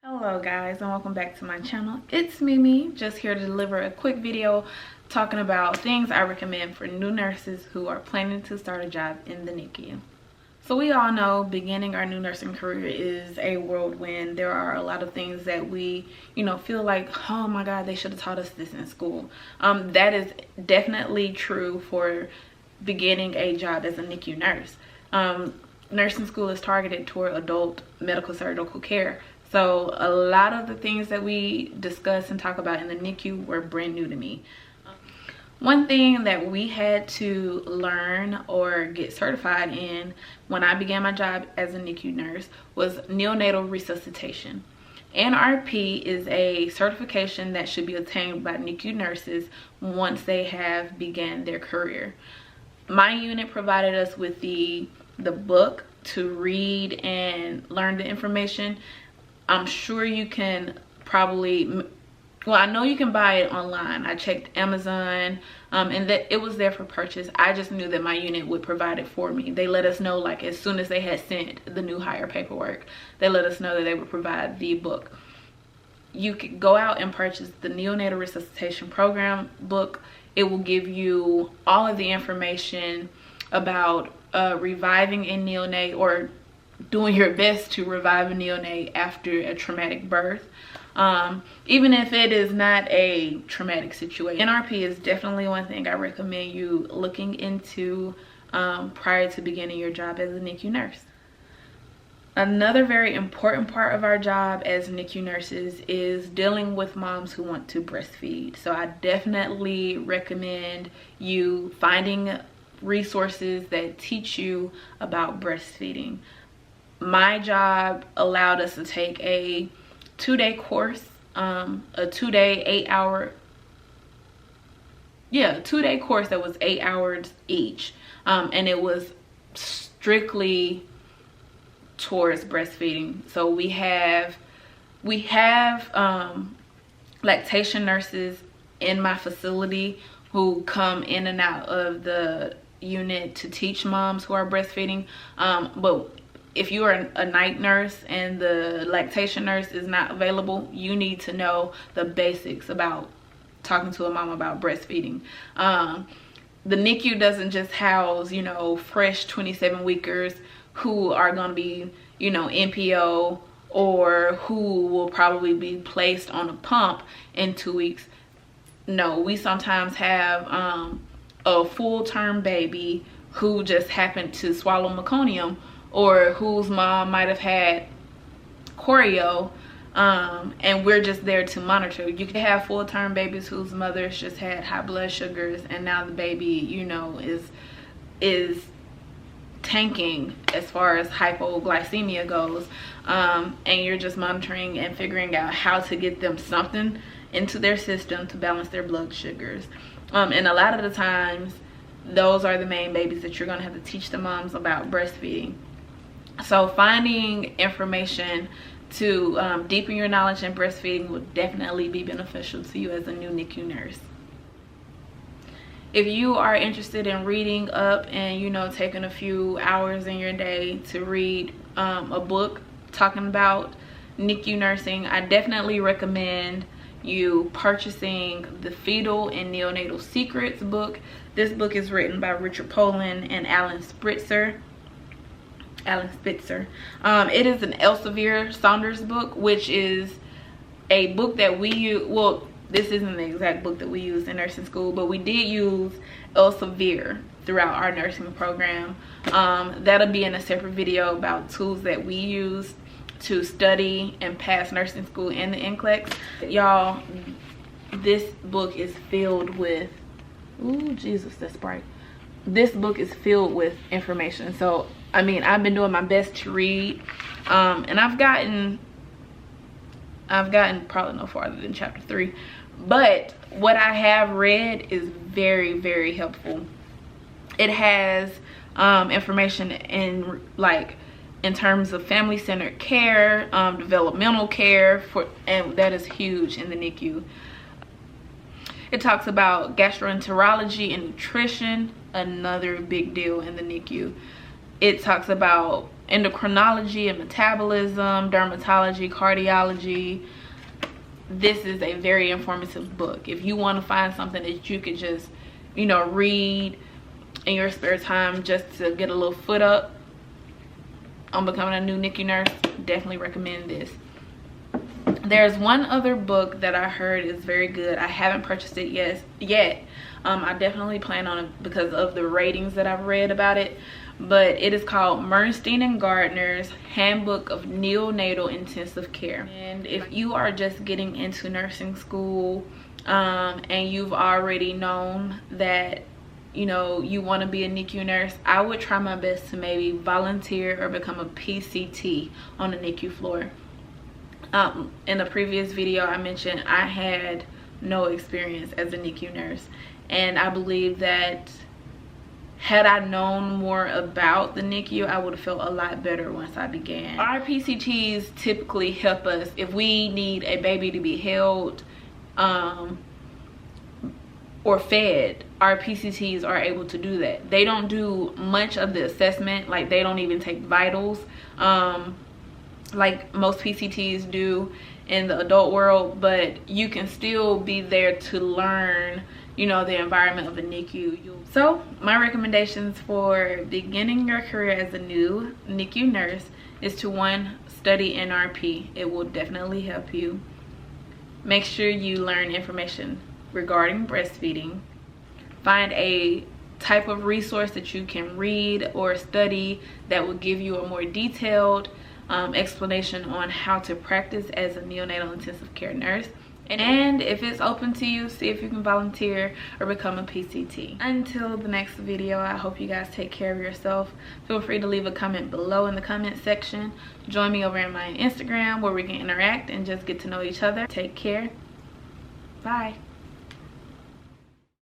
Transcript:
Hello guys, and welcome back to my channel. It's Mimi, just here to deliver a quick video talking about things I recommend for new nurses who are planning to start a job in the NICU. So we all know beginning our new nursing career is a whirlwind. There are a lot of things that we, feel like, oh my God, they should have taught us this in school. That is definitely true for beginning a job as a NICU nurse. Nursing school is targeted toward adult medical surgical care. So a lot of the things that we discuss and talk about in the NICU were brand new to me. One thing that we had to learn or get certified in when I began my job as a NICU nurse was neonatal resuscitation. NRP is a certification that should be attained by NICU nurses once they have began their career. My unit provided us with the book to read and learn the information. I'm sure you can probably, well, I know you can buy it online. I checked Amazon and that it was there for purchase. I just knew that my unit would provide it for me. They let us know, like, as soon as they had sent the new hire paperwork, they let us know that they would provide the book. You could go out and purchase the Neonatal Resuscitation Program book. It will give you all of the information about reviving a neonate, or doing your best to revive a neonate after a traumatic birth, even if it is not a traumatic situation. NRP is definitely one thing I recommend you looking into prior to beginning your job as a NICU nurse. Another very important part of our job as NICU nurses is dealing with moms who want to breastfeed. So I definitely recommend you finding resources that teach you about breastfeeding. My job allowed us to take a 2-day course, a 2-day 8-hour, 2-day course that was 8 hours each, and it was strictly towards breastfeeding. So we have lactation nurses in my facility who come in and out of the unit to teach moms who are breastfeeding, but if you are a night nurse and the lactation nurse is not available, you need to know the basics about talking to a mom about breastfeeding. The NICU doesn't just house, fresh 27-weekers who are going to be, NPO, or who will probably be placed on a pump in 2 weeks. No, we sometimes have a full-term baby who just happened to swallow meconium, or whose mom might have had choreo, and we're just there to monitor. You could have full-term babies whose mothers just had high blood sugars, and now the baby, is tanking as far as hypoglycemia goes, and you're just monitoring and figuring out how to get them something into their system to balance their blood sugars. And a lot of the times, those are the main babies that you're gonna have to teach the moms about breastfeeding. So finding information to deepen your knowledge in breastfeeding would definitely be beneficial to you as a new NICU nurse. If you are interested in reading up and taking a few hours in your day to read a book talking about NICU nursing, I definitely recommend you purchasing the Fetal and Neonatal Secrets book. This book is written by Richard Poland and Alan Spitzer. It is an Elsevier Saunders book, which is a book that we use. Well, this isn't the exact book that we use in nursing school, but we did use Elsevier throughout our nursing program. That'll be in a separate video about tools that we use to study and pass nursing school in the NCLEX. Y'all, this book is filled with, ooh, Jesus, that's bright. This book is filled with information. So I've been doing my best to read, and I've gotten probably no farther than chapter 3, but what I have read is very, very helpful. It has information in terms of family-centered care, developmental care, and that is huge in the NICU. It talks about gastroenterology and nutrition, another big deal in the NICU. It talks about endocrinology and metabolism, dermatology, cardiology. This is a very informative book. If you want to find something that you could just, you know, read in your spare time just to get a little foot up on becoming a new NICU nurse, definitely recommend this. There's one other book that I heard is very good. I haven't purchased it yet. I definitely plan on it because of the ratings that I've read about it. But it is called Bernstein and Gardner's Handbook of Neonatal Intensive Care. And if you are just getting into nursing school and you've already known that, you know, you want to be a NICU nurse, I would try my best to maybe volunteer or become a PCT on the NICU floor. In the previous video I mentioned I had no experience as a NICU nurse, and I believe that had I known more about the NICU, I would have felt a lot better once I began. Our PCTs typically help us if we need a baby to be held or fed. Our PCTs are able to do that. They don't do much of the assessment, like they don't even take vitals like most PCTs do in the adult world, but you can still be there to learn, you know, the environment of a NICU. So my recommendations for beginning your career as a new NICU nurse is to, 1, study NRP. It will definitely help you. Make sure you learn information regarding breastfeeding. Find a type of resource that you can read or study that will give you a more detailed explanation on how to practice as a neonatal intensive care nurse. And if it's open to you, see if you can volunteer or become a PCT. Until the next video, I hope you guys take care of yourself. Feel free to leave a comment below in the comment section. Join me over in my Instagram where we can interact and just get to know each other. Take care. Bye.